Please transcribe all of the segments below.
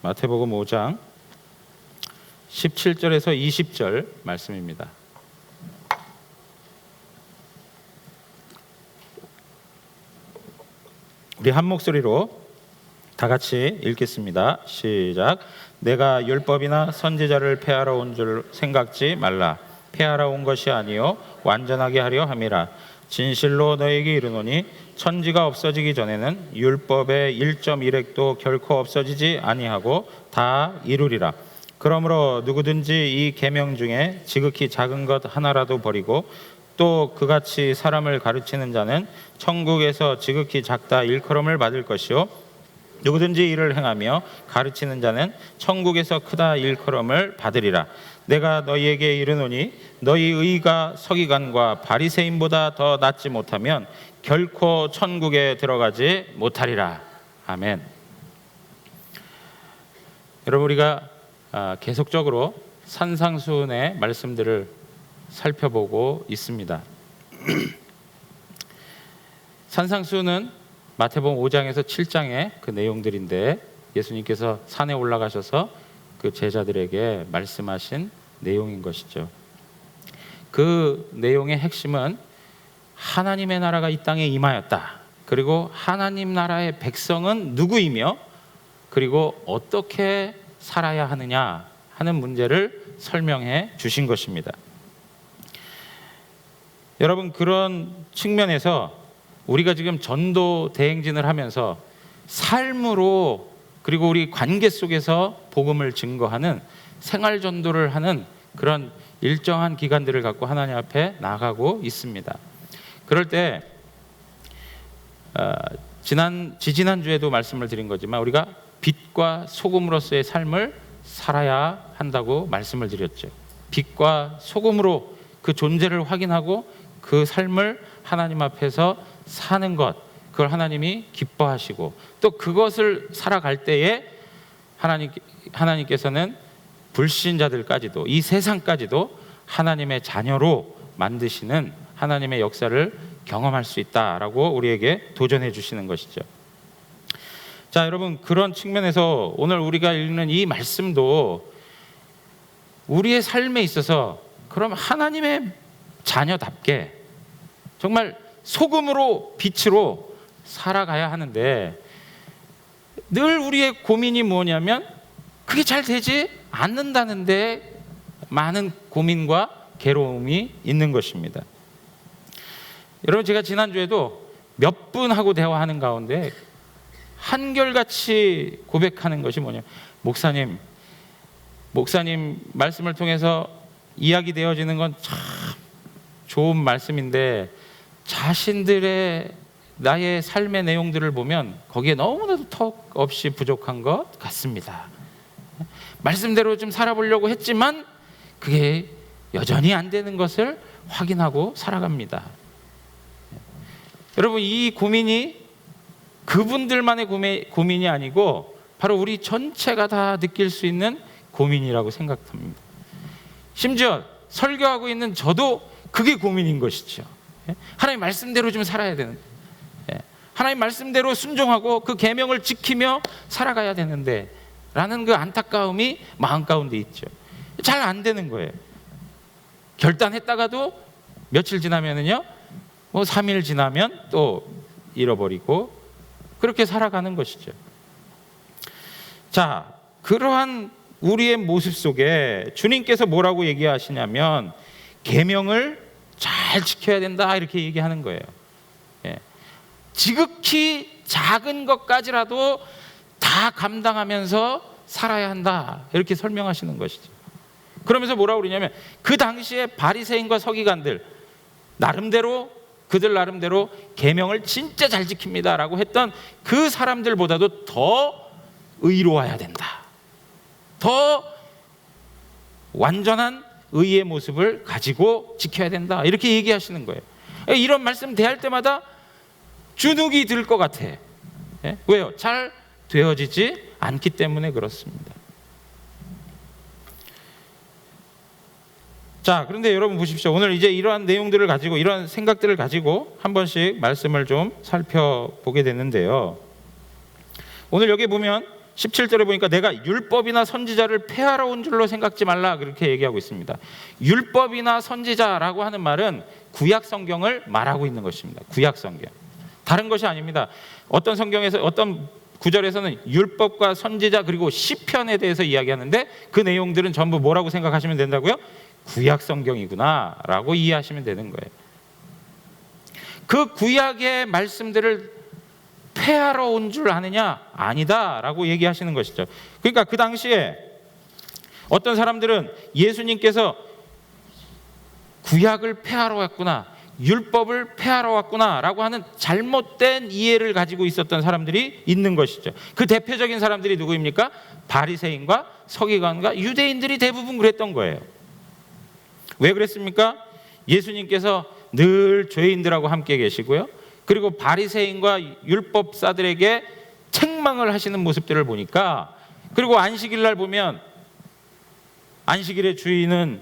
마태복음 5장 17절에서 20절 말씀입니다. 우리 한 목소리로 다 같이 읽겠습니다. 시작. 내가 율법이나 선지자를 폐하러 온 줄 생각지 말라. 폐하러 온 것이 아니요 완전하게 하려 함이라. 진실로 너에게 이르노니 천지가 없어지기 전에는 율법의 1.1획도 결코 없어지지 아니하고 다 이루리라. 그러므로 누구든지 이 계명 중에 지극히 작은 것 하나라도 버리고 또 그같이 사람을 가르치는 자는 천국에서 지극히 작다 일컬음을 받을 것이요 누구든지 이를 행하며 가르치는 자는 천국에서 크다 일컬음을 받으리라. 내가 너희에게 이르노니 너희 의가 서기관과 바리새인보다 더 낫지 못하면 결코 천국에 들어가지 못하리라. 아멘. 여러분, 우리가 계속적으로 산상수훈의 말씀들을 살펴보고 있습니다. 산상수훈은 마태복음 5장에서 7장의 그 내용들인데, 예수님께서 산에 올라가셔서 그 제자들에게 말씀하신 내용인 것이죠. 그 내용의 핵심은 하나님의 나라가 이 땅에 임하였다. 그리고 하나님 나라의 백성은 누구이며 그리고 어떻게 살아야 하느냐 하는 문제를 설명해 주신 것입니다. 여러분, 그런 측면에서 우리가 지금 전도 대행진을 하면서 삶으로 그리고 우리 관계 속에서 복음을 증거하는 생활 전도를 하는 그런 일정한 기간들을 갖고 하나님 앞에 나가고 있습니다. 그럴 때 지지난주에도 말씀을 드린 거지만 우리가 빛과 소금으로서의 삶을 살아야 한다고 말씀을 드렸죠. 빛과 소금으로 그 존재를 확인하고 그 삶을 하나님 앞에서 사는 것, 그걸 하나님이 기뻐하시고 또 그것을 살아갈 때에 하나님께서는 불신자들까지도 이 세상까지도 하나님의 자녀로 만드시는 하나님의 역사를 경험할 수 있다라고 우리에게 도전해 주시는 것이죠. 자, 여러분, 그런 측면에서 오늘 우리가 읽는 이 말씀도 우리의 삶에 있어서 그럼 하나님의 자녀답게 정말 소금으로 빛으로 살아가야 하는데, 늘 우리의 고민이 뭐냐면 그게 잘 되지 않는다는데 많은 고민과 괴로움이 있는 것입니다. 여러분, 제가 지난주에도 몇 분하고 대화하는 가운데 한결같이 고백하는 것이 뭐냐면, 목사님 말씀을 통해서 이야기되어지는 건 참 좋은 말씀인데 자신들의 나의 삶의 내용들을 보면 거기에 너무나도 턱 없이 부족한 것 같습니다. 말씀대로 좀 살아보려고 했지만 그게 여전히 안 되는 것을 확인하고 살아갑니다. 여러분, 이 고민이 그분들만의 고민이 아니고 바로 우리 전체가 다 느낄 수 있는 고민이라고 생각합니다. 심지어 설교하고 있는 저도 그게 고민인 것이죠. 하나님 말씀대로 좀 살아야 되는데, 하나님 말씀대로 순종하고 그 계명을 지키며 살아가야 되는데 라는 그 안타까움이 마음 가운데 있죠. 잘 안 되는 거예요. 결단했다가도 며칠 지나면은요, 3일 지나면 또 잃어버리고 그렇게 살아가는 것이죠. 자, 그러한 우리의 모습 속에 주님께서 뭐라고 얘기하시냐면 계명을 잘 지켜야 된다 이렇게 얘기하는 거예요. 지극히 작은 것까지라도 다 감당하면서 살아야 한다 이렇게 설명하시는 것이죠. 그러면서 뭐라고 그러냐면 그 당시에 바리새인과 서기관들 그들 나름대로 계명을 진짜 잘 지킵니다 라고 했던 그 사람들보다도 더 의로워야 된다, 더 완전한 의의 모습을 가지고 지켜야 된다 이렇게 얘기하시는 거예요. 이런 말씀 대할 때마다 주눅이 들 것 같아. 왜요? 잘 되어지지 않기 때문에 그렇습니다. 자, 그런데 여러분 보십시오. 오늘 이제 이러한 내용들을 가지고, 이러한 생각들을 가지고 한 번씩 말씀을 좀 살펴보게 되는데요. 오늘 여기 보면 17절에 보니까 내가 율법이나 선지자를 폐하러 온 줄로 생각지 말라, 그렇게 얘기하고 있습니다. 율법이나 선지자라고 하는 말은 구약 성경을 말하고 있는 것입니다. 구약 성경, 다른 것이 아닙니다. 어떤 성경에서, 어떤 구절에서는 율법과 선지자 그리고 시편에 대해서 이야기하는데 그 내용들은 전부 뭐라고 생각하시면 된다고요? 구약 성경이구나 라고 이해하시면 되는 거예요. 그 구약의 말씀들을 폐하러 온 줄 아느냐? 아니다 라고 얘기하시는 것이죠. 그러니까 그 당시에 어떤 사람들은 예수님께서 구약을 폐하러 왔구나, 율법을 폐하러 왔구나 라고 하는 잘못된 이해를 가지고 있었던 사람들이 있는 것이죠. 그 대표적인 사람들이 누구입니까? 바리새인과 서기관과 유대인들이 대부분 그랬던 거예요. 왜 그랬습니까? 예수님께서 늘 죄인들하고 함께 계시고요, 그리고 바리새인과 율법사들에게 책망을 하시는 모습들을 보니까, 그리고 안식일 날 보면 안식일의 주인은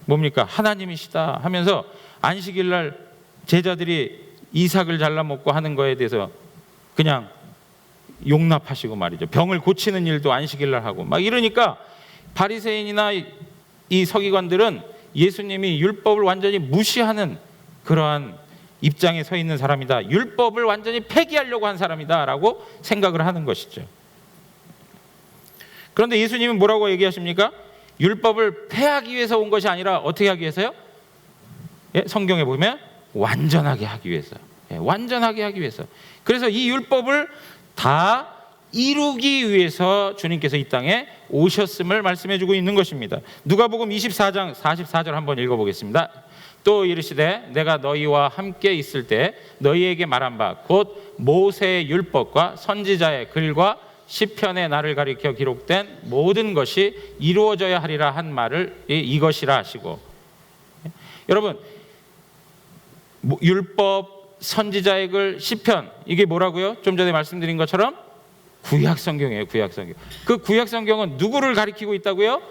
뭡니까? 하나님이시다 하면서 안식일 날 제자들이 이삭을 잘라 먹고 하는 거에 대해서 그냥 용납하시고 말이죠. 병을 고치는 일도 안식일 날 하고 막 이러니까 바리새인이나 이 서기관들은 예수님이 율법을 완전히 무시하는 그러한 입장에 서 있는 사람이다, 율법을 완전히 폐기하려고 한 사람이다 라고 생각을 하는 것이죠. 그런데 예수님은 뭐라고 얘기하십니까? 율법을 폐하기 위해서 온 것이 아니라 어떻게 하기 위해서요? 예, 성경에 보면 완전하게 하기 위해서. 예, 완전하게 하기 위해서. 그래서 이 율법을 다 이루기 위해서 주님께서 이 땅에 오셨음을 말씀해주고 있는 것입니다. 누가복음 24장 44절 한번 읽어보겠습니다. 또 이르시되 내가 너희와 함께 있을 때 너희에게 말한 바 곧 모세의 율법과 선지자의 글과 시편에 나를 가리켜 기록된 모든 것이 이루어져야 하리라 한 말을 이것이라 하시고. 여러분, 율법, 선지자의 글, 시편, 이게 뭐라고요? 좀 전에 말씀드린 것처럼 구약 성경이에요. 구약 성경. 그 구약 성경은 누구를 가리키고 있다고요?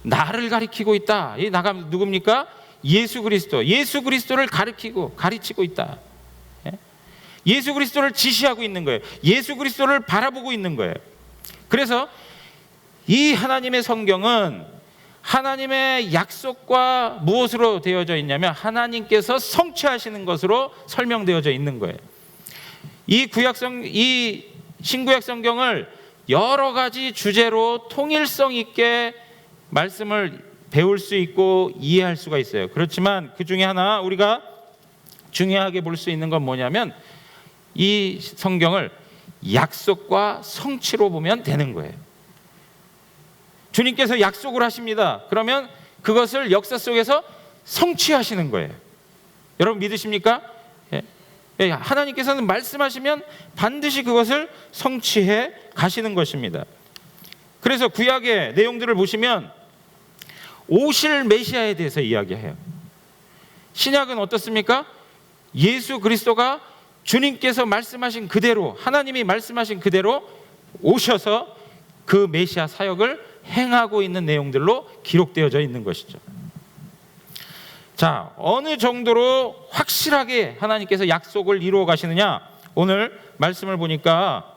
나를 가리키고 있다. 이 나가 누굽니까? 예수 그리스도. 예수 그리스도를 가르치고 있다. 예수 그리스도를 지시하고 있는 거예요. 예수 그리스도를 바라보고 있는 거예요. 그래서 이 하나님의 성경은 하나님의 약속과 무엇으로 되어져 있냐면 하나님께서 성취하시는 것으로 설명되어져 있는 거예요. 이 신구약 성경을 여러 가지 주제로 통일성 있게 말씀을 배울 수 있고 이해할 수가 있어요. 그렇지만 그 중에 하나 우리가 중요하게 볼 수 있는 건 뭐냐면 이 성경을 약속과 성취로 보면 되는 거예요. 주님께서 약속을 하십니다. 그러면 그것을 역사 속에서 성취하시는 거예요. 여러분 믿으십니까? 예, 하나님께서는 말씀하시면 반드시 그것을 성취해 가시는 것입니다. 그래서 구약의 내용들을 보시면 오실 메시아에 대해서 이야기해요. 신약은 어떻습니까? 예수 그리스도가 주님께서 말씀하신 그대로, 하나님이 말씀하신 그대로 오셔서 그 메시아 사역을 행하고 있는 내용들로 기록되어져 있는 것이죠. 자, 어느 정도로 확실하게 하나님께서 약속을 이루어 가시느냐? 오늘 말씀을 보니까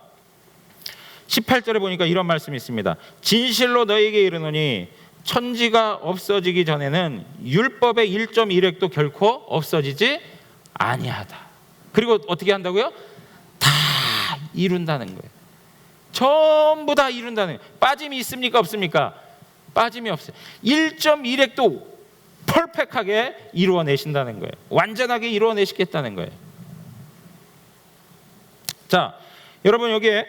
18절에 보니까 이런 말씀이 있습니다. 진실로 너희에게 이르노니 천지가 없어지기 전에는 율법의 1.1획도 결코 없어지지 아니하다. 그리고 어떻게 한다고요? 다 이룬다는 거예요. 전부 다 이룬다는 거예요. 빠짐이 있습니까? 없습니까? 빠짐이 없어요. 1.1획도 퍼펙트하게 이루어내신다는 거예요. 완전하게 이루어내시겠다는 거예요. 자, 여러분 여기에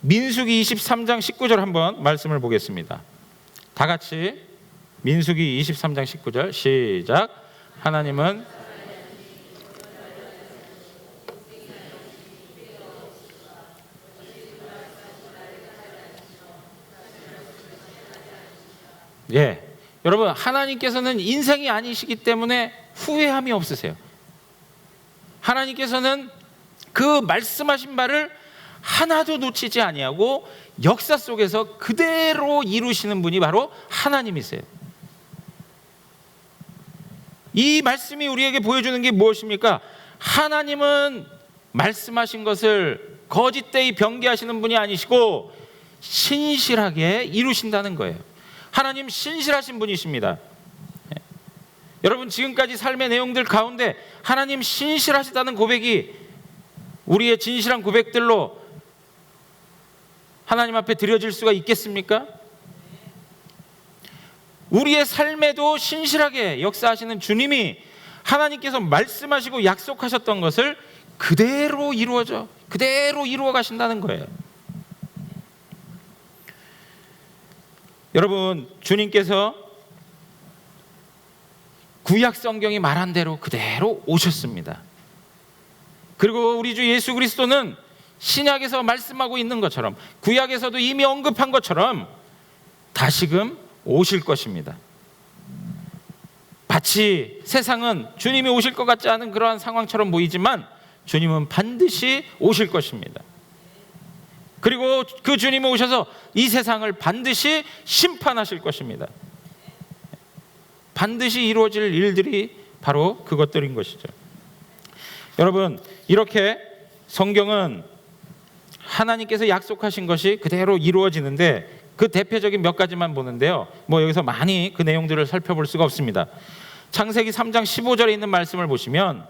민수기 23장 19절 한번 말씀을 보겠습니다. 다 같이 민수기 23장 19절 시작. 하나님은 예, 여러분 하나님께서는 인생이 아니시기 때문에 후회함이 없으세요. 하나님께서는 그 말씀하신 바를 하나도 놓치지 아니하고 역사 속에서 그대로 이루시는 분이 바로 하나님이세요. 이 말씀이 우리에게 보여주는 게 무엇입니까? 하나님은 말씀하신 것을 거짓되이 변개하시는 분이 아니시고 신실하게 이루신다는 거예요. 하나님 신실하신 분이십니다. 여러분, 지금까지 삶의 내용들 가운데 하나님 신실하시다는 고백이 우리의 진실한 고백들로 하나님 앞에 드려질 수가 있겠습니까? 우리의 삶에도 신실하게 역사하시는 주님이 하나님께서 말씀하시고 약속하셨던 것을 그대로 이루어 가신다는 거예요. 여러분, 주님께서 구약 성경이 말한 대로 그대로 오셨습니다. 그리고 우리 주 예수 그리스도는 신약에서 말씀하고 있는 것처럼, 구약에서도 이미 언급한 것처럼 다시금 오실 것입니다. 마치 세상은 주님이 오실 것 같지 않은 그러한 상황처럼 보이지만 주님은 반드시 오실 것입니다. 그리고 그 주님이 오셔서 이 세상을 반드시 심판하실 것입니다. 반드시 이루어질 일들이 바로 그것들인 것이죠. 여러분, 이렇게 성경은 하나님께서 약속하신 것이 그대로 이루어지는데 그 대표적인 몇 가지만 보는데요, 여기서 많이 그 내용들을 살펴볼 수가 없습니다. 창세기 3장 15절에 있는 말씀을 보시면,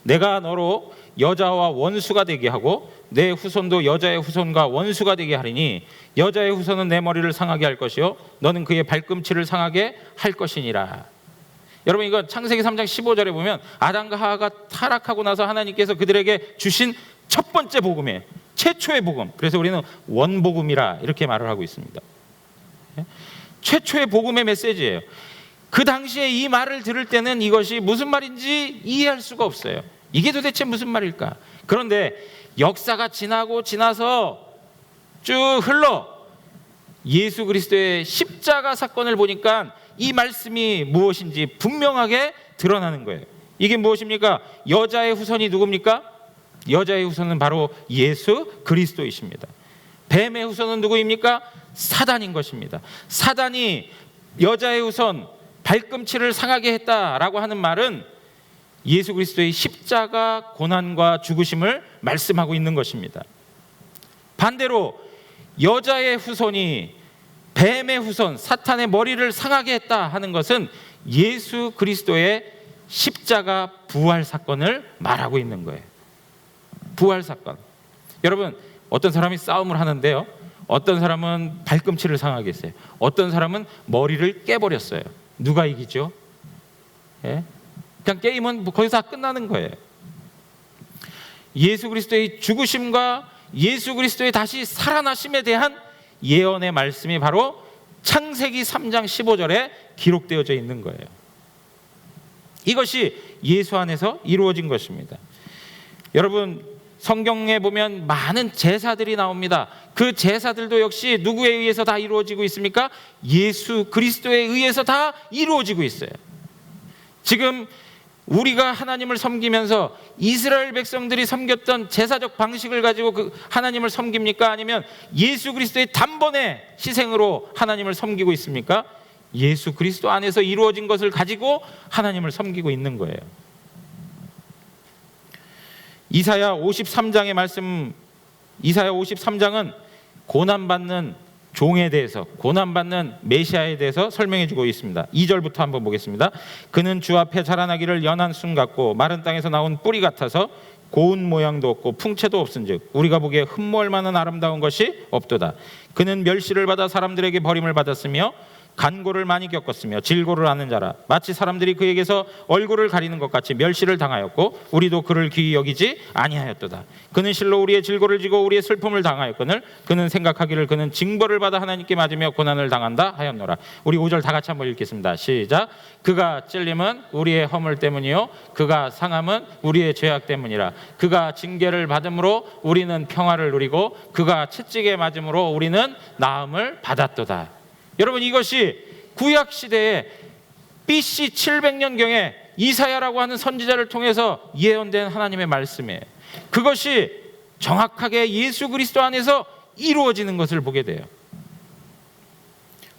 내가 너로 여자와 원수가 되게 하고 내 후손도 여자의 후손과 원수가 되게 하리니 여자의 후손은 내 머리를 상하게 할 것이요 너는 그의 발꿈치를 상하게 할 것이니라. 여러분, 이거 창세기 3장 15절에 보면 아담과 하와가 타락하고 나서 하나님께서 그들에게 주신 첫 번째 복음이에요. 최초의 복음. 그래서 우리는 원복음이라 이렇게 말을 하고 있습니다. 최초의 복음의 메시지예요. 그 당시에 이 말을 들을 때는 이것이 무슨 말인지 이해할 수가 없어요. 이게 도대체 무슨 말일까? 그런데 역사가 지나서 쭉 흘러 예수 그리스도의 십자가 사건을 보니까 이 말씀이 무엇인지 분명하게 드러나는 거예요. 이게 무엇입니까? 여자의 후손이 누굽니까? 여자의 후손은 바로 예수 그리스도이십니다. 뱀의 후손은 누구입니까? 사단인 것입니다. 사단이 여자의 후손 발꿈치를 상하게 했다라고 하는 말은 예수 그리스도의 십자가 고난과 죽으심을 말씀하고 있는 것입니다. 반대로 여자의 후손이 뱀의 후손 사탄의 머리를 상하게 했다 하는 것은 예수 그리스도의 십자가 부활 사건을 말하고 있는 거예요. 부활 사건. 여러분, 어떤 사람이 싸움을 하는데요, 어떤 사람은 발꿈치를 상하게 했어요. 어떤 사람은 머리를 깨버렸어요. 누가 이기죠? 예? 그냥 게임은 거기서 다 끝나는 거예요. 예수 그리스도의 죽으심과 예수 그리스도의 다시 살아나심에 대한 예언의 말씀이 바로 창세기 3장 15절에 기록되어져 있는 거예요. 이것이 예수 안에서 이루어진 것입니다. 여러분, 성경에 보면 많은 제사들이 나옵니다. 그 제사들도 역시 누구에 의해서 다 이루어지고 있습니까? 예수 그리스도에 의해서 다 이루어지고 있어요. 지금 우리가 하나님을 섬기면서 이스라엘 백성들이 섬겼던 제사적 방식을 가지고 그 하나님을 섬깁니까? 아니면 예수 그리스도의 단번에 희생으로 하나님을 섬기고 있습니까? 예수 그리스도 안에서 이루어진 것을 가지고 하나님을 섬기고 있는 거예요. 이사야 53장의 말씀, 이사야 53장은 고난받는 종에 대해서, 고난받는 메시아에 대해서 설명해 주고 있습니다. 2절부터 한번 보겠습니다. 그는 주 앞에 자라나기를 연한 순 같고 마른 땅에서 나온 뿌리 같아서 고운 모양도 없고 풍채도 없은즉 우리가 보기에 흠모할 만한 아름다운 것이 없도다. 그는 멸시를 받아 사람들에게 버림을 받았으며 간고를 많이 겪었으며 질고를 아는 자라. 마치 사람들이 그에게서 얼굴을 가리는 것 같이 멸시를 당하였고 우리도 그를 귀히 여기지 아니하였도다. 그는 실로 우리의 질고를 지고 우리의 슬픔을 당하였거늘 그는 생각하기를 그는 징벌을 받아 하나님께 맞으며 고난을 당한다 하였노라. 우리 5절 다 같이 한번 읽겠습니다. 시작. 그가 찔림은 우리의 허물 때문이요 그가 상함은 우리의 죄악 때문이라. 그가 징계를 받음으로 우리는 평화를 누리고 그가 채찍에 맞음으로 우리는 나음을 받았도다. 여러분, 이것이 구약 시대에 BC 700년경에 이사야라고 하는 선지자를 통해서 예언된 하나님의 말씀이에요. 그것이 정확하게 예수 그리스도 안에서 이루어지는 것을 보게 돼요.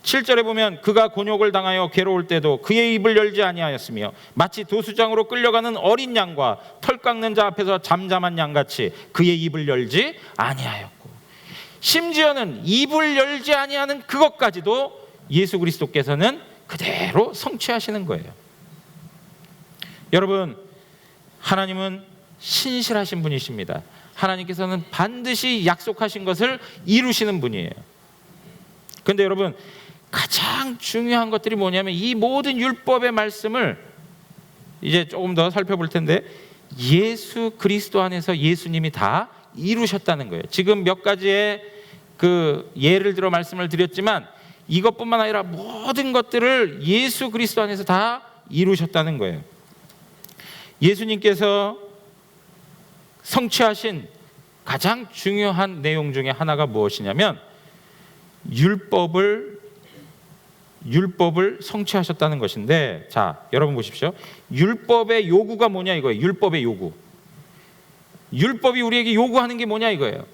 7절에 보면 그가 곤욕을 당하여 괴로울 때도 그의 입을 열지 아니하였으며 마치 도수장으로 끌려가는 어린 양과 털 깎는 자 앞에서 잠잠한 양같이 그의 입을 열지 아니하였고, 심지어는 입을 열지 아니하는 그것까지도 예수 그리스도께서는 그대로 성취하시는 거예요. 여러분, 하나님은 신실하신 분이십니다. 하나님께서는 반드시 약속하신 것을 이루시는 분이에요. 그런데 여러분, 가장 중요한 것들이 뭐냐면 이 모든 율법의 말씀을 이제 조금 더 살펴볼 텐데, 예수 그리스도 안에서 예수님이 다 이루셨다는 거예요. 지금 몇 가지의 그 예를 들어 말씀을 드렸지만 이것뿐만 아니라 모든 것들을 예수 그리스도 안에서 다 이루셨다는 거예요. 예수님께서 성취하신 가장 중요한 내용 중에 하나가 무엇이냐면 율법을 성취하셨다는 것인데, 자, 여러분 보십시오. 율법의 요구가 뭐냐 이거예요. 율법의 요구. 율법이 우리에게 요구하는 게 뭐냐 이거예요.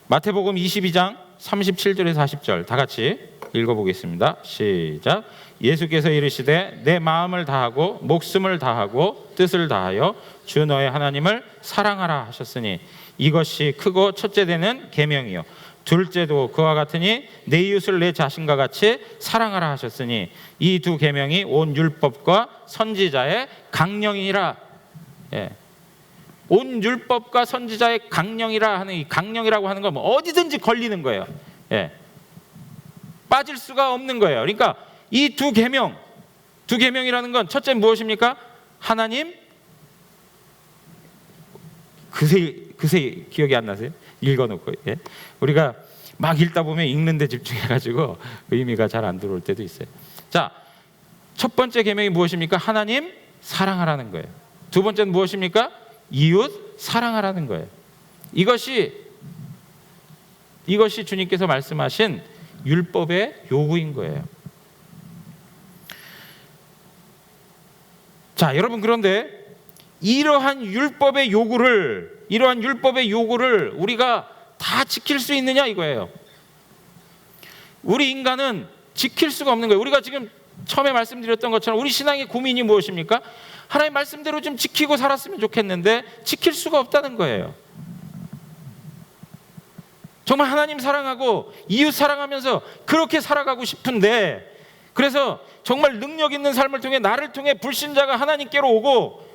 마태복음 22장 37절에서 40절 다 같이 읽어보겠습니다. 시작. 예수께서 이르시되 내 마음을 다하고 목숨을 다하고 뜻을 다하여 주 너의 하나님을 사랑하라 하셨으니 이것이 크고 첫째 되는 계명이요 둘째도 그와 같으니 내 이웃을 내 자신과 같이 사랑하라 하셨으니 이 두 계명이 온 율법과 선지자의 강령이니라. 예. 온 율법과 선지자의 강령이라 하는 이 강령이라고 하는 건 뭐 어디든지 걸리는 거예요. 예. 빠질 수가 없는 거예요. 그러니까 이 두 계명이라는 건 첫째 무엇입니까? 하나님, 그새 기억이 안 나세요? 읽어놓고. 예. 우리가 막 읽다 보면 읽는데 집중해가지고 의미가 잘 안 들어올 때도 있어요. 자, 첫 번째 계명이 무엇입니까? 하나님 사랑하라는 거예요. 두 번째는 무엇입니까? 이웃 사랑하라는 거예요. 이것이 주님께서 말씀하신 율법의 요구인 거예요. 자, 여러분, 그런데 이러한 율법의 요구를 우리가 다 지킬 수 있느냐 이거예요. 우리 인간은 지킬 수가 없는 거예요. 우리가 지금 처음에 말씀드렸던 것처럼 우리 신앙의 고민이 무엇입니까? 하나님 말씀대로 좀 지키고 살았으면 좋겠는데 지킬 수가 없다는 거예요. 정말 하나님 사랑하고 이웃 사랑하면서 그렇게 살아가고 싶은데, 그래서 정말 능력 있는 삶을 통해 나를 통해 불신자가 하나님께로 오고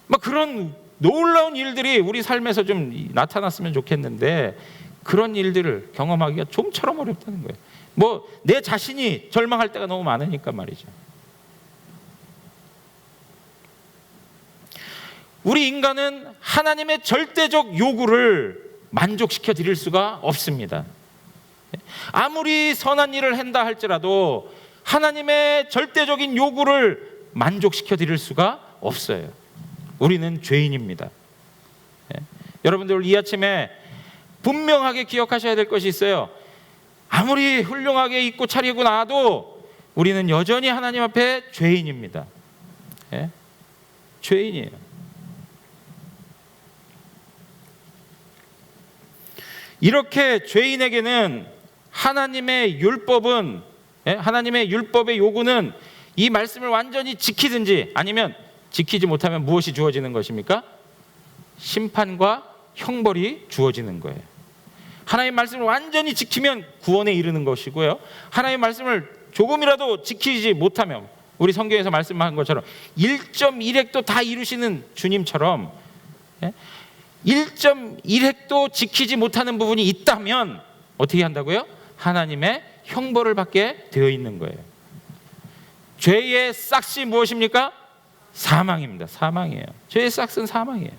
막 그런 놀라운 일들이 우리 삶에서 좀 나타났으면 좋겠는데 그런 일들을 경험하기가 좀처럼 어렵다는 거예요. 뭐 내 자신이 절망할 때가 너무 많으니까 말이죠. 우리 인간은 하나님의 절대적 요구를 만족시켜 드릴 수가 없습니다. 아무리 선한 일을 한다 할지라도 하나님의 절대적인 요구를 만족시켜 드릴 수가 없어요. 우리는 죄인입니다. 여러분들 이 아침에 분명하게 기억하셔야 될 것이 있어요. 아무리 훌륭하게 입고 차리고 나와도 우리는 여전히 하나님 앞에 죄인입니다. 죄인이에요. 이렇게 죄인에게는 하나님의 율법의 요구는 이 말씀을 완전히 지키든지 아니면 지키지 못하면 무엇이 주어지는 것입니까? 심판과 형벌이 주어지는 거예요. 하나님의 말씀을 완전히 지키면 구원에 이르는 것이고요, 하나님의 말씀을 조금이라도 지키지 못하면 우리 성경에서 말씀한 것처럼 1.1획도 다 이루시는 주님처럼 1.1획도 지키지 못하는 부분이 있다면 어떻게 한다고요? 하나님의 형벌을 받게 되어 있는 거예요. 죄의 싹이 무엇입니까? 사망입니다. 사망이에요. 죄의 싹은 사망이에요.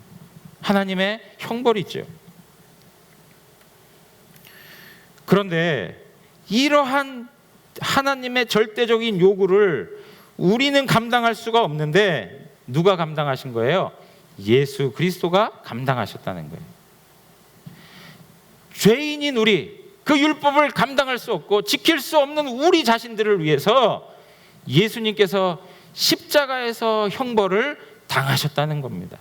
하나님의 형벌이 있죠. 그런데 이러한 하나님의 절대적인 요구를 우리는 감당할 수가 없는데 누가 감당하신 거예요? 예수 그리스도가 감당하셨다는 거예요. 죄인인 우리, 그 율법을 감당할 수 없고 지킬 수 없는 우리 자신들을 위해서 예수님께서 십자가에서 형벌을 당하셨다는 겁니다.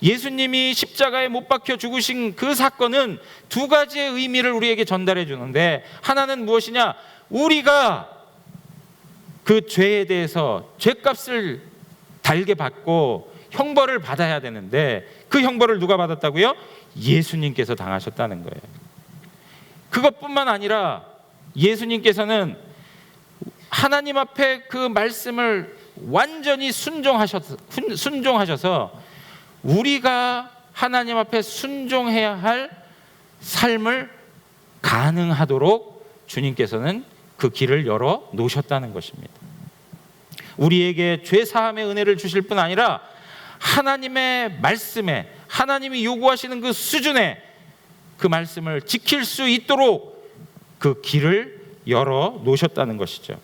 예수님이 십자가에 못 박혀 죽으신 그 사건은 두 가지의 의미를 우리에게 전달해 주는데, 하나는 무엇이냐? 우리가 그 죄에 대해서 죄값을 달게 받고 형벌을 받아야 되는데, 그 형벌을 누가 받았다고요? 예수님께서 당하셨다는 거예요. 그것뿐만 아니라 예수님께서는 하나님 앞에 그 말씀을 완전히 순종하셔서 우리가 하나님 앞에 순종해야 할 삶을 가능하도록 주님께서는 그 길을 열어 놓으셨다는 것입니다. 우리에게 죄 사함의 은혜를 주실 뿐 아니라 하나님의 말씀에, 하나님이 요구하시는 그 수준에 그 말씀을 지킬 수 있도록 그 길을 열어 놓으셨다는 것이죠.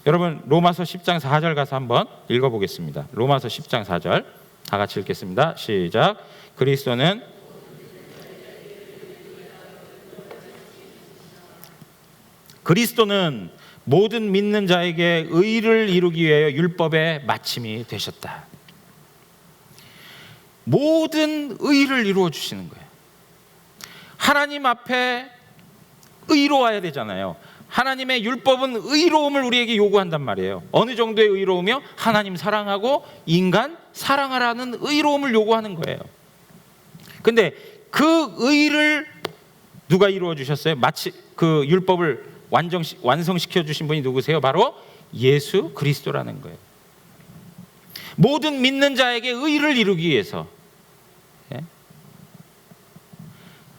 여러분, 로마서 10장 4절 가서 한번 읽어보겠습니다. 로마서 10장 4절 다 같이 읽겠습니다. 시작. 그리스도는 모든 믿는 자에게 의를 이루기 위하여 율법의 마침이 되셨다. 모든 의를 이루어 주시는 거예요. 하나님 앞에 의로워야 되잖아요. 하나님의 율법은 의로움을 우리에게 요구한단 말이에요. 어느 정도의 의로움이요? 하나님 사랑하고 인간 사랑하라는 의로움을 요구하는 거예요. 근데 그 의를 누가 이루어 주셨어요? 마치 그 율법을 완성시켜 주신 분이 누구세요? 바로 예수 그리스도라는 거예요. 모든 믿는 자에게 의를 이루기 위해서. 예?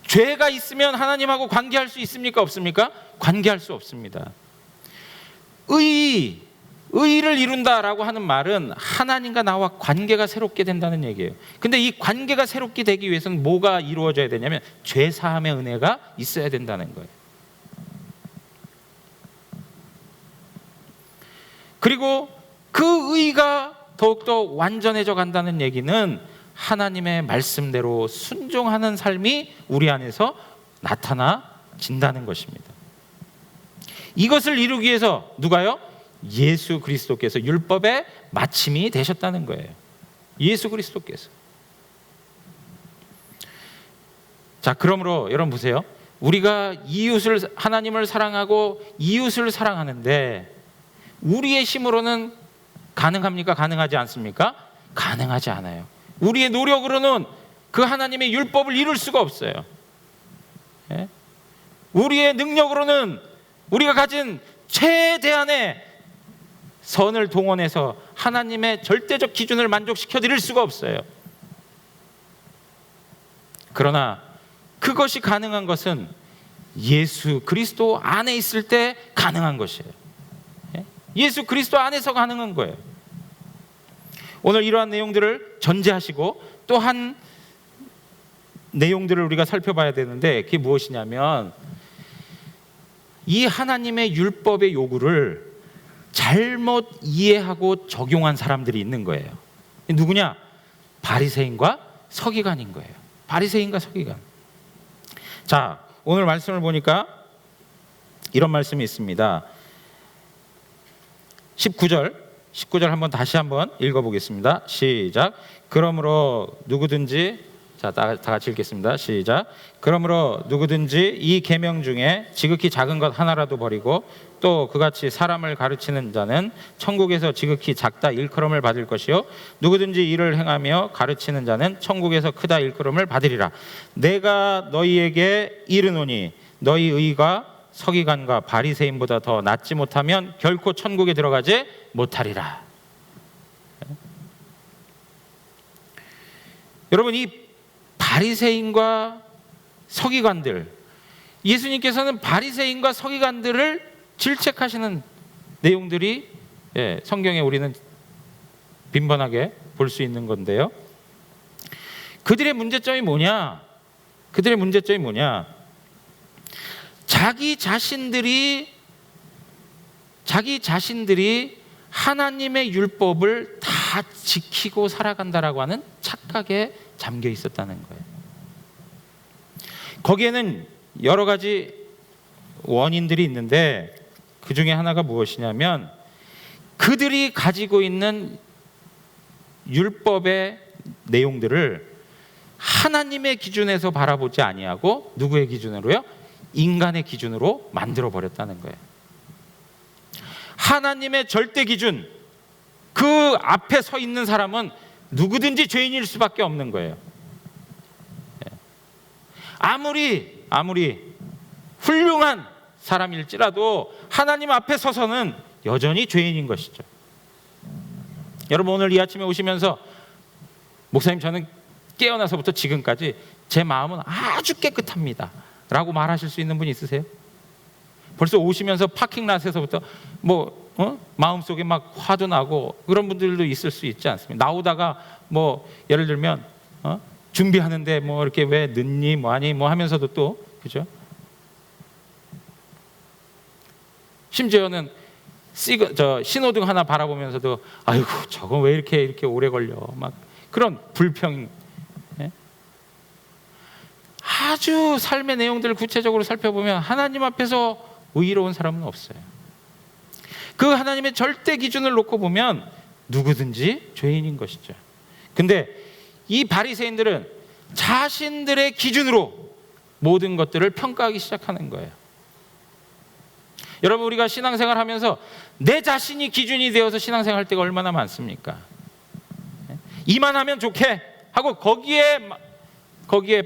죄가 있으면 하나님하고 관계할 수 있습니까? 없습니까? 관계할 수 없습니다. 의를 이룬다라고 하는 말은 하나님과 나와 관계가 새롭게 된다는 얘기예요. 근데 이 관계가 새롭게 되기 위해서는 뭐가 이루어져야 되냐면 죄 사함의 은혜가 있어야 된다는 거예요. 그리고 그 의가 더욱더 완전해져 간다는 얘기는 하나님의 말씀대로 순종하는 삶이 우리 안에서 나타나진다는 것입니다. 이것을 이루기 위해서 누가요? 예수 그리스도께서 율법의 마침이 되셨다는 거예요. 예수 그리스도께서. 자, 그러므로 여러분 보세요. 우리가 하나님을 사랑하고 이웃을 사랑하는데 우리의 힘으로는 가능합니까? 가능하지 않습니까? 가능하지 않아요. 우리의 노력으로는 그 하나님의 율법을 이룰 수가 없어요. 예? 우리의 능력으로는 우리가 가진 최대한의 선을 동원해서 하나님의 절대적 기준을 만족시켜 드릴 수가 없어요. 그러나 그것이 가능한 것은 예수 그리스도 안에 있을 때 가능한 것이에요. 예수 그리스도 안에서 가능한 거예요. 오늘 이러한 내용들을 전제하시고 또 한 내용들을 우리가 살펴봐야 되는데, 그게 무엇이냐면 이 하나님의 율법의 요구를 잘못 이해하고 적용한 사람들이 있는 거예요. 누구냐? 바리새인과 서기관인 거예요. 바리새인과 서기관. 자, 오늘 말씀을 보니까 이런 말씀이 있습니다. 19절 한번 다시 한번 읽어보겠습니다. 시작. 그러므로 누구든지, 자, 다 같이 읽겠습니다. 시작. 그러므로 누구든지 이 계명 중에 지극히 작은 것 하나라도 버리고 또 그같이 사람을 가르치는 자는 천국에서 지극히 작다 일컬음을 받을 것이요 누구든지 이를 행하며 가르치는 자는 천국에서 크다 일컬음을 받으리라. 내가 너희에게 이르노니 너희 의가 서기관과 바리새인보다 더 낫지 못하면 결코 천국에 들어가지 못하리라. 여러분, 이 바리새인과 서기관들, 예수님께서는 바리새인과 서기관들을 질책하시는 내용들이 성경에 우리는 빈번하게 볼 수 있는 건데요. 그들의 문제점이 뭐냐? 자기 자신들이 하나님의 율법을 다 지키고 살아간다라고 하는 착각에 잠겨 있었다는 거예요. 거기에는 여러 가지 원인들이 있는데 그 중에 하나가 무엇이냐면 그들이 가지고 있는 율법의 내용들을 하나님의 기준에서 바라보지 아니하고 누구의 기준으로요? 인간의 기준으로 만들어 버렸다는 거예요. 하나님의 절대 기준, 그 앞에 서 있는 사람은 누구든지 죄인일 수밖에 없는 거예요. 아무리 훌륭한 사람일지라도 하나님 앞에 서서는 여전히 죄인인 것이죠. 여러분, 오늘 이 아침에 오시면서 목사님, 저는 깨어나서부터 지금까지 제 마음은 아주 깨끗합니다 라고 말하실 수 있는 분 있으세요? 벌써 오시면서 파킹랏에서부터 마음속에 막 화도 나고 그런 분들도 있을 수 있지 않습니까? 나오다가 예를 들면 준비하는데 이렇게 왜 늦니 뭐하니 하면서도 또, 그죠? 심지어는 신호등 하나 바라보면서도 아이고 저거 왜 이렇게 오래 걸려, 막 그런 불평. 아주 삶의 내용들을 구체적으로 살펴보면 하나님 앞에서 의로운 사람은 없어요. 그 하나님의 절대 기준을 놓고 보면 누구든지 죄인인 것이죠. 근데 이 바리새인들은 자신들의 기준으로 모든 것들을 평가하기 시작하는 거예요. 여러분, 우리가 신앙생활 하면서 내 자신이 기준이 되어서 신앙생활 할 때가 얼마나 많습니까? 이만하면 좋게 하고 거기에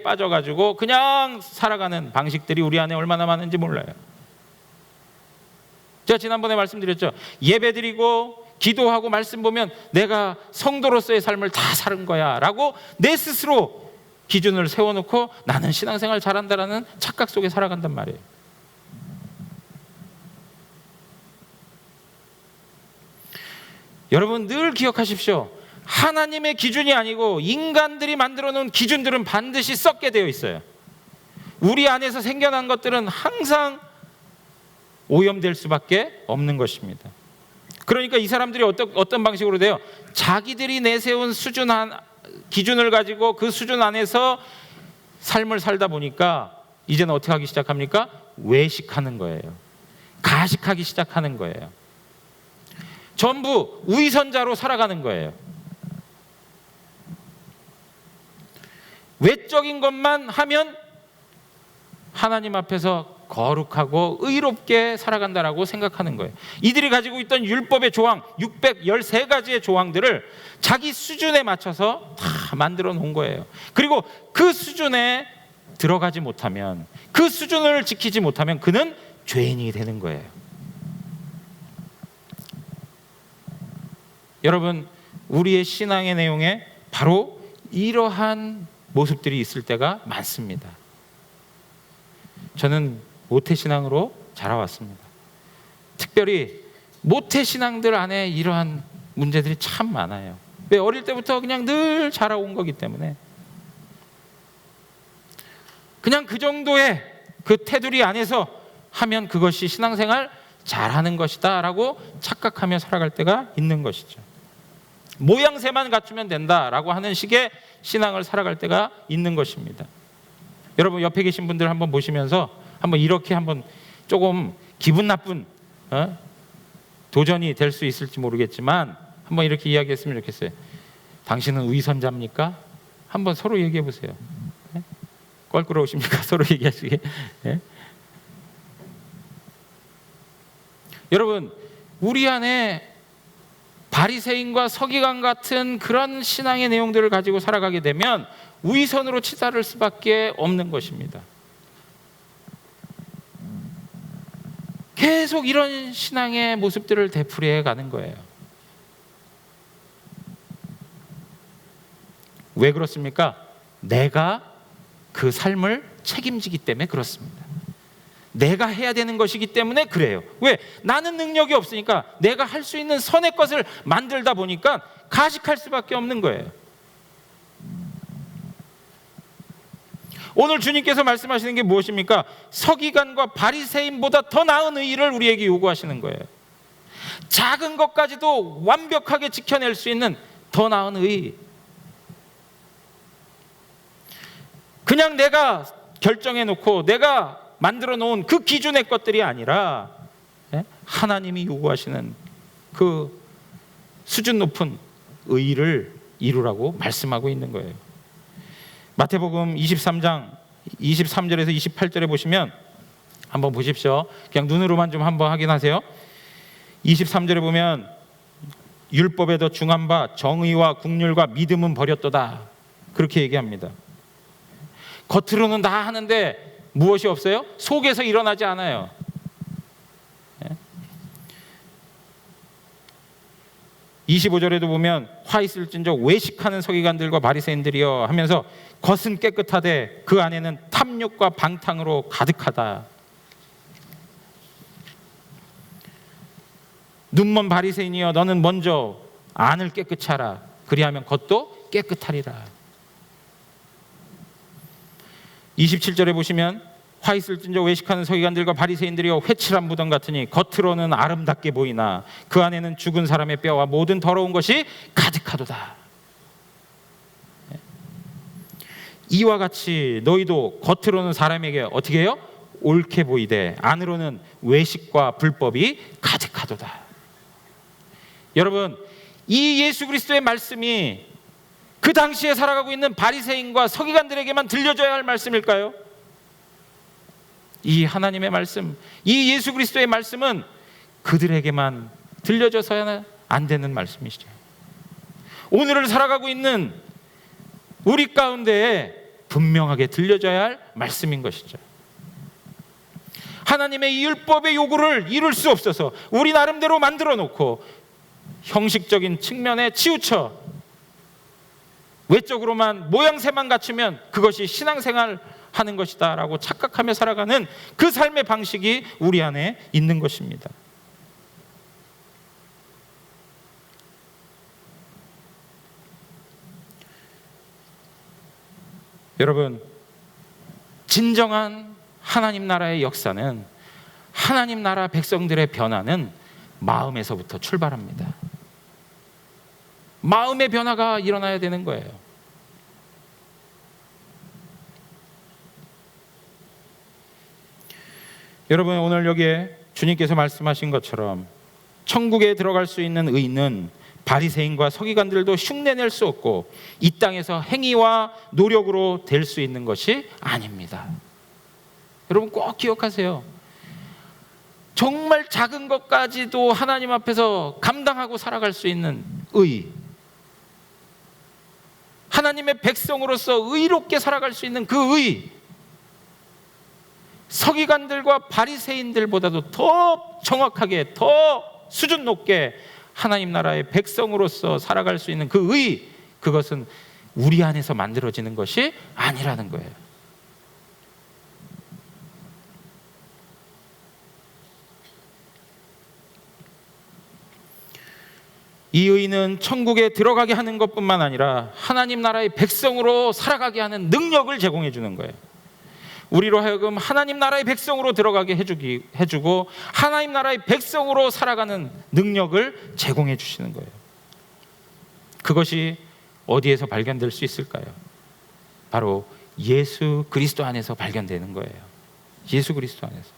빠져가지고 그냥 살아가는 방식들이 우리 안에 얼마나 많은지 몰라요. 제가 지난번에 말씀드렸죠. 예배드리고 기도하고 말씀 보면 내가 성도로서의 삶을 다 사는 거야 라고 내 스스로 기준을 세워놓고 나는 신앙생활 잘한다라는 착각 속에 살아간단 말이에요. 여러분, 늘 기억하십시오. 하나님의 기준이 아니고 인간들이 만들어 놓은 기준들은 반드시 썩게 되어 있어요. 우리 안에서 생겨난 것들은 항상 오염될 수밖에 없는 것입니다. 그러니까 이 사람들이 어떤 방식으로 돼요? 자기들이 내세운 기준을 가지고 그 수준 안에서 삶을 살다 보니까 이제는 어떻게 하기 시작합니까? 외식하는 거예요. 가식하기 시작하는 거예요. 전부 위선자로 살아가는 거예요. 외적인 것만 하면 하나님 앞에서 거룩하고 의롭게 살아간다라고 생각하는 거예요. 이들이 가지고 있던 율법의 조항 613가지의 조항들을 자기 수준에 맞춰서 다 만들어 놓은 거예요. 그리고 그 수준에 들어가지 못하면, 그 수준을 지키지 못하면 그는 죄인이 되는 거예요. 여러분, 우리의 신앙의 내용에 바로 이러한 모습들이 있을 때가 많습니다. 저는 모태신앙으로 자라왔습니다. 특별히 모태신앙들 안에 이러한 문제들이 참 많아요. 왜? 어릴 때부터 그냥 늘 자라온 거기 때문에 그냥 그 정도의 그 테두리 안에서 하면 그것이 신앙생활 잘하는 것이다 라고 착각하며 살아갈 때가 있는 것이죠. 모양새만 갖추면 된다라고 하는 식의 신앙을 살아갈 때가 있는 것입니다. 여러분, 옆에 계신 분들 한번 보시면서 한번 이렇게 한번 조금 기분 나쁜 도전이 될 수 있을지 모르겠지만 한번 이렇게 이야기했으면 좋겠어요. 당신은 위선자입니까? 한번 서로 얘기해 보세요. 껄끄러우십니까? 서로 얘기하시게. 여러분, 우리 안에 바리새인과 서기관 같은 그런 신앙의 내용들을 가지고 살아가게 되면 위선으로 치달을 수밖에 없는 것입니다. 계속 이런 신앙의 모습들을 되풀이해 가는 거예요. 왜 그렇습니까? 내가 그 삶을 책임지기 때문에 그렇습니다. 내가 해야 되는 것이기 때문에 그래요. 왜? 나는 능력이 없으니까 내가 할 수 있는 선의 것을 만들다 보니까 가식할 수밖에 없는 거예요. 오늘 주님께서 말씀하시는 게 무엇입니까? 서기관과 바리새인보다 더 나은 의의를 우리에게 요구하시는 거예요. 작은 것까지도 완벽하게 지켜낼 수 있는 더 나은 의의. 그냥 내가 결정해 놓고 내가 만들어 놓은 그 기준의 것들이 아니라 하나님이 요구하시는 그 수준 높은 의의를 이루라고 말씀하고 있는 거예요. 마태복음 23장 23절에서 28절에 보시면 한번 보십시오. 그냥 눈으로만 좀 한번 확인하세요. 23절에 보면 율법에 더 중한 바 정의와 국률과 믿음은 버렸도다, 그렇게 얘기합니다. 겉으로는 다 하는데 무엇이 없어요? 속에서 일어나지 않아요. 25절에도 보면 화 있을진저 외식하는 서기관들과 바리새인들이여 하면서 겉은 깨끗하되 그 안에는 탐욕과 방탕으로 가득하다. 눈먼 바리새인이여 너는 먼저 안을 깨끗이 하라. 그리하면 겉도 깨끗하리라. 27절에 보시면 화 있을진저 외식하는 서기관들과 바리새인들이여 회칠한 무덤 같으니 겉으로는 아름답게 보이나 그 안에는 죽은 사람의 뼈와 모든 더러운 것이 가득하도다. 이와 같이 너희도 겉으로는 사람에게 어떻게 해요? 옳게 보이되 안으로는 외식과 불법이 가득하도다. 여러분, 이 예수 그리스도의 말씀이 그 당시에 살아가고 있는 바리새인과 서기관들에게만 들려줘야 할 말씀일까요? 이 하나님의 말씀, 이 예수 그리스도의 말씀은 그들에게만 들려줘서야 안 되는 말씀이시죠. 오늘을 살아가고 있는 우리 가운데에 분명하게 들려줘야 할 말씀인 것이죠. 하나님의 이 율법의 요구를 이룰 수 없어서 우리 나름대로 만들어 놓고 형식적인 측면에 치우쳐 외적으로만 모양새만 갖추면 그것이 신앙생활 하는 것이다 라고 착각하며 살아가는 그 삶의 방식이 우리 안에 있는 것입니다. 여러분, 진정한 하나님 나라의 역사는, 하나님 나라 백성들의 변화는 마음에서부터 출발합니다. 마음의 변화가 일어나야 되는 거예요. 여러분, 오늘 여기에 주님께서 말씀하신 것처럼 천국에 들어갈 수 있는 의인은 바리새인과 서기관들도 흉내낼 수 없고 이 땅에서 행위와 노력으로 될 수 있는 것이 아닙니다. 여러분 꼭 기억하세요. 정말 작은 것까지도 하나님 앞에서 감당하고 살아갈 수 있는 의, 하나님의 백성으로서 의롭게 살아갈 수 있는 그 의, 서기관들과 바리새인들보다도 더 정확하게, 더 수준 높게 하나님 나라의 백성으로서 살아갈 수 있는 그 의, 그것은 우리 안에서 만들어지는 것이 아니라는 거예요. 이 의는 천국에 들어가게 하는 것뿐만 아니라 하나님 나라의 백성으로 살아가게 하는 능력을 제공해 주는 거예요. 우리로 하여금 하나님 나라의 백성으로 들어가게 해주고 하나님 나라의 백성으로 살아가는 능력을 제공해 주시는 거예요. 그것이 어디에서 발견될 수 있을까요? 바로 예수 그리스도 안에서 발견되는 거예요. 예수 그리스도 안에서.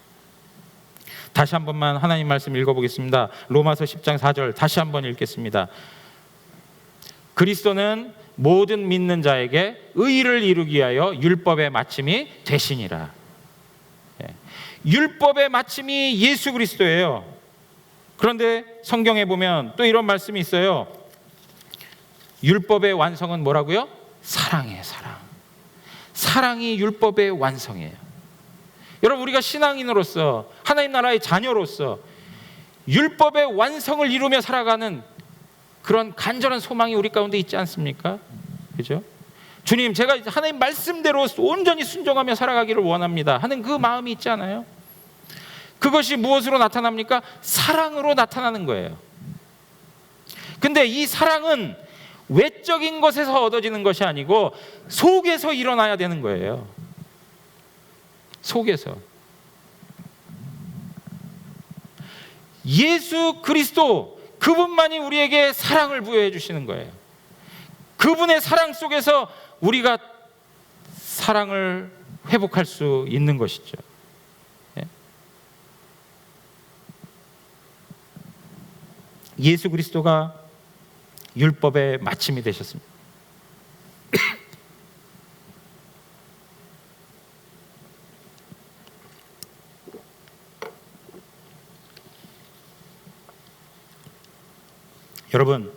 다시 한 번만 하나님 말씀 읽어보겠습니다. 로마서 10장 4절 다시 한번 읽겠습니다. 그리스도는 모든 믿는 자에게 의를 이루기 위하여 율법의 마침이 되시니라. 율법의 마침이 예수 그리스도예요. 그런데 성경에 보면 또 이런 말씀이 있어요. 율법의 완성은 뭐라고요? 사랑이에요. 사랑. 사랑이 율법의 완성이에요. 여러분, 우리가 신앙인으로서 하나님 나라의 자녀로서 율법의 완성을 이루며 살아가는 그런 간절한 소망이 우리 가운데 있지 않습니까? 그죠? 주님, 제가 하나님 말씀대로 온전히 순종하며 살아가기를 원합니다 하는 그 마음이 있지 않아요? 그것이 무엇으로 나타납니까? 사랑으로 나타나는 거예요. 근데 이 사랑은 외적인 것에서 얻어지는 것이 아니고 속에서 일어나야 되는 거예요. 속에서. 예수 그리스도, 그분만이 우리에게 사랑을 부여해 주시는 거예요. 그분의 사랑 속에서 우리가 사랑을 회복할 수 있는 것이죠. 예수 그리스도가 율법의 마침이 되셨습니다. 여러분,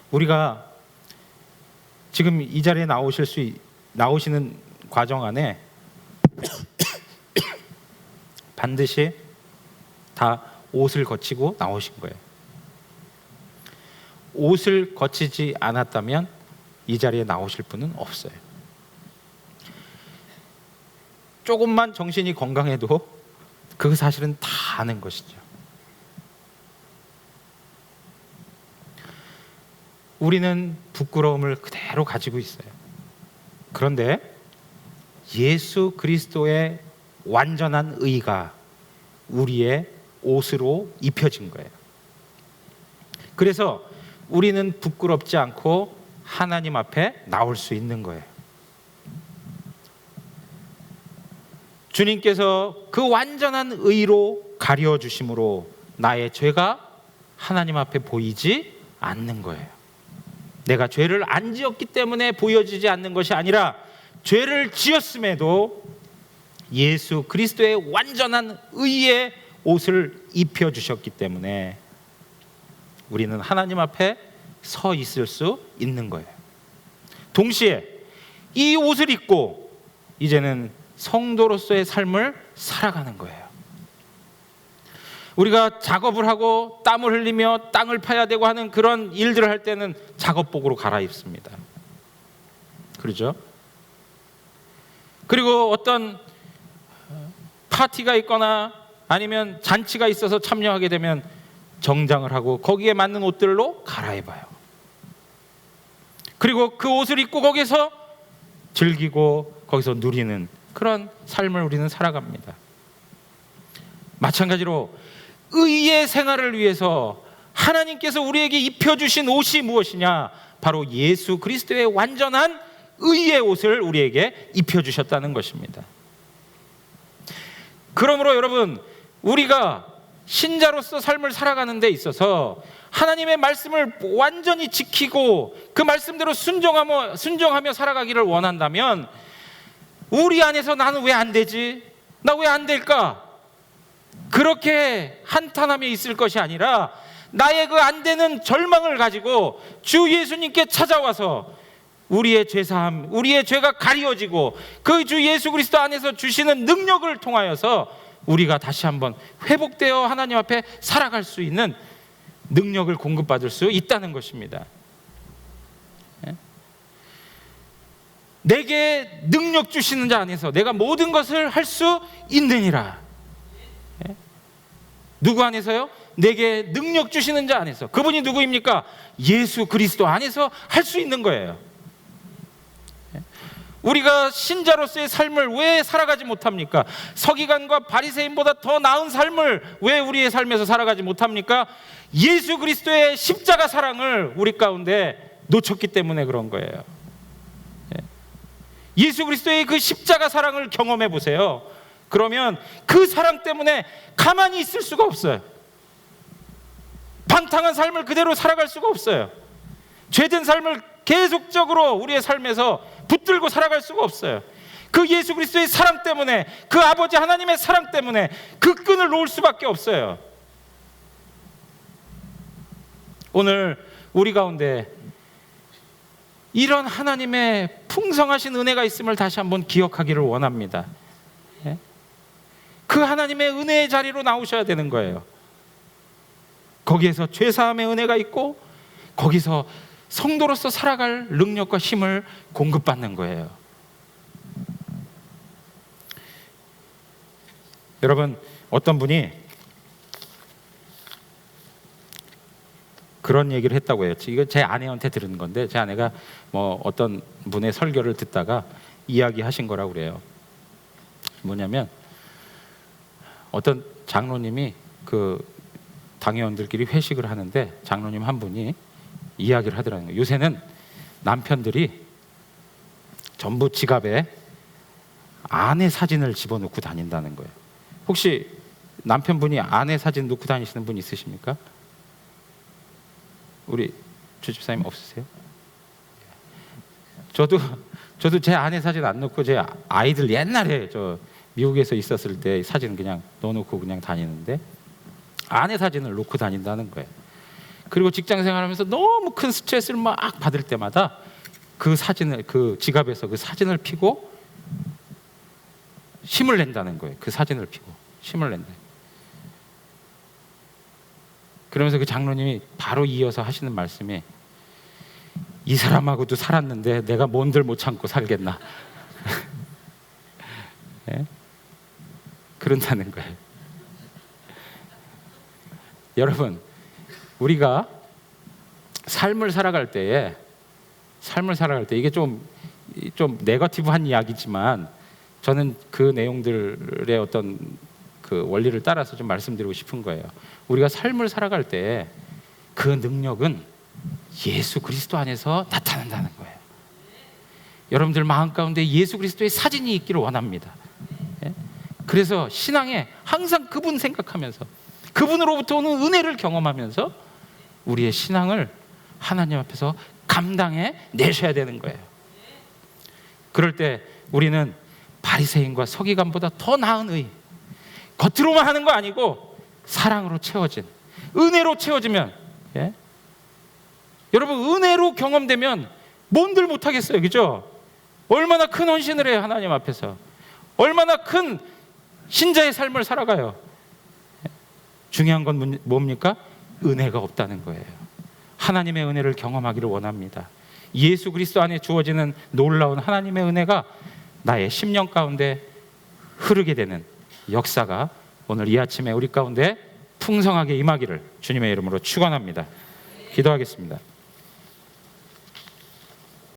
우리가 지금 이 자리에 나오시는 과정 안에 반드시 다 옷을 거치고 나오신 거예요. 옷을 거치지 않았다면 이 자리에 나오실 분은 없어요. 조금만 정신이 건강해도 그 사실은 다 아는 것이죠. 우리는 부끄러움을 그대로 가지고 있어요. 그런데 예수 그리스도의 완전한 의가 우리의 옷으로 입혀진 거예요. 그래서 우리는 부끄럽지 않고 하나님 앞에 나올 수 있는 거예요. 주님께서 그 완전한 의로 가려주심으로 나의 죄가 하나님 앞에 보이지 않는 거예요. 내가 죄를 안 지었기 때문에 보여지지 않는 것이 아니라 죄를 지었음에도 예수 그리스도의 완전한 의의 옷을 입혀주셨기 때문에 우리는 하나님 앞에 서 있을 수 있는 거예요. 동시에 이 옷을 입고 이제는 성도로서의 삶을 살아가는 거예요. 우리가 작업을 하고 땀을 흘리며 땅을 파야 되고 하는 그런 일들을 할 때는 작업복으로 갈아입습니다. 그렇죠? 그리고 어떤 파티가 있거나 아니면 잔치가 있어서 참여하게 되면 정장을 하고 거기에 맞는 옷들로 갈아입어요. 그리고 그 옷을 입고 거기서 즐기고 거기서 누리는 그런 삶을 우리는 살아갑니다. 마찬가지로 의의 생활을 위해서 하나님께서 우리에게 입혀주신 옷이 무엇이냐? 바로 예수 그리스도의 완전한 의의 옷을 우리에게 입혀주셨다는 것입니다. 그러므로 여러분, 우리가 신자로서 삶을 살아가는 데 있어서 하나님의 말씀을 완전히 지키고 그 말씀대로 순종하며 살아가기를 원한다면 우리 안에서 나는 왜 안 되지? 나 왜 안 될까? 그렇게 한탄하며 있을 것이 아니라 나의 그 안 되는 절망을 가지고 주 예수님께 찾아와서 우리의 죄사함, 우리의 죄가 가리워지고 그 주 예수 그리스도 안에서 주시는 능력을 통하여서 우리가 다시 한번 회복되어 하나님 앞에 살아갈 수 있는 능력을 공급받을 수 있다는 것입니다. 내게 능력 주시는 자 안에서 내가 모든 것을 할 수 있느니라. 누구 안에서요? 내게 능력 주시는 자 안에서. 그분이 누구입니까? 예수 그리스도 안에서 할 수 있는 거예요. 우리가 신자로서의 삶을 왜 살아가지 못합니까? 서기관과 바리새인보다 더 나은 삶을 왜 우리의 삶에서 살아가지 못합니까? 예수 그리스도의 십자가 사랑을 우리 가운데 놓쳤기 때문에 그런 거예요. 예수 그리스도의 그 십자가 사랑을 경험해 보세요. 그러면 그 사랑 때문에 가만히 있을 수가 없어요. 방탕한 삶을 그대로 살아갈 수가 없어요. 죄된 삶을 계속적으로 우리의 삶에서 붙들고 살아갈 수가 없어요. 그 예수 그리스도의 사랑 때문에, 그 아버지 하나님의 사랑 때문에 그 끈을 놓을 수밖에 없어요. 오늘 우리 가운데 이런 하나님의 풍성하신 은혜가 있음을 다시 한번 기억하기를 원합니다. 그 하나님의 은혜의 자리로 나오셔야 되는 거예요. 거기에서 죄사함의 은혜가 있고 거기서 성도로서 살아갈 능력과 힘을 공급받는 거예요. 여러분, 어떤 분이 그런 얘기를 했다고 해요. 이거 제 아내한테 들은 건데, 제 아내가 뭐 어떤 분의 설교를 듣다가 이야기하신 거라고 그래요. 뭐냐면 어떤 장로님이 그 당회원들끼리 회식을 하는데 장로님 한 분이 이야기를 하더라는 거예요. 요새는 남편들이 전부 지갑에 아내 사진을 집어넣고 다닌다는 거예요. 혹시 남편분이 아내 사진 넣고 다니시는 분 있으십니까? 우리 주집사님 없으세요? 저도 제 아내 사진 안 넣고 제 아이들 옛날에 저 미국에서 있었을 때 사진 그냥 넣어놓고 그냥 다니는데 아내 사진을 놓고 다닌다는 거예요. 그리고 직장 생활하면서 너무 큰 스트레스를 막 받을 때마다 그 사진을, 그 지갑에서 그 사진을 펴고 힘을 낸다는 거예요. 그 사진을 펴고 힘을 낸다. 그러면서 그 장로님이 바로 이어서 하시는 말씀이 이 사람하고도 살았는데 내가 뭔들 못 참고 살겠나. 네? 그런다는 거예요. 여러분, 우리가 삶을 살아갈 때에 이게 좀 네거티브한 이야기지만 저는 그 내용들의 어떤 그 원리를 따라서 좀 말씀드리고 싶은 거예요. 우리가 삶을 살아갈 때 그 능력은 예수 그리스도 안에서 나타난다는 거예요. 여러분들 마음 가운데 예수 그리스도의 사진이 있기를 원합니다. 그래서 신앙에 항상 그분 생각하면서 그분으로부터 오는 은혜를 경험하면서 우리의 신앙을 하나님 앞에서 감당해 내셔야 되는 거예요. 그럴 때 우리는 바리새인과 서기관보다 더 나은 의, 겉으로만 하는 거 아니고 사랑으로 채워진, 은혜로 채워지면, 예? 여러분 은혜로 경험되면 뭔들 못하겠어요, 그죠? 얼마나 큰 헌신을 해요, 하나님 앞에서. 얼마나 큰 신자의 삶을 살아가요. 중요한 건 뭡니까? 은혜가 없다는 거예요. 하나님의 은혜를 경험하기를 원합니다. 예수 그리스도 안에 주어지는 놀라운 하나님의 은혜가 나의 심령 가운데 흐르게 되는 역사가 오늘 이 아침에 우리 가운데 풍성하게 임하기를 주님의 이름으로 축원합니다. 기도하겠습니다.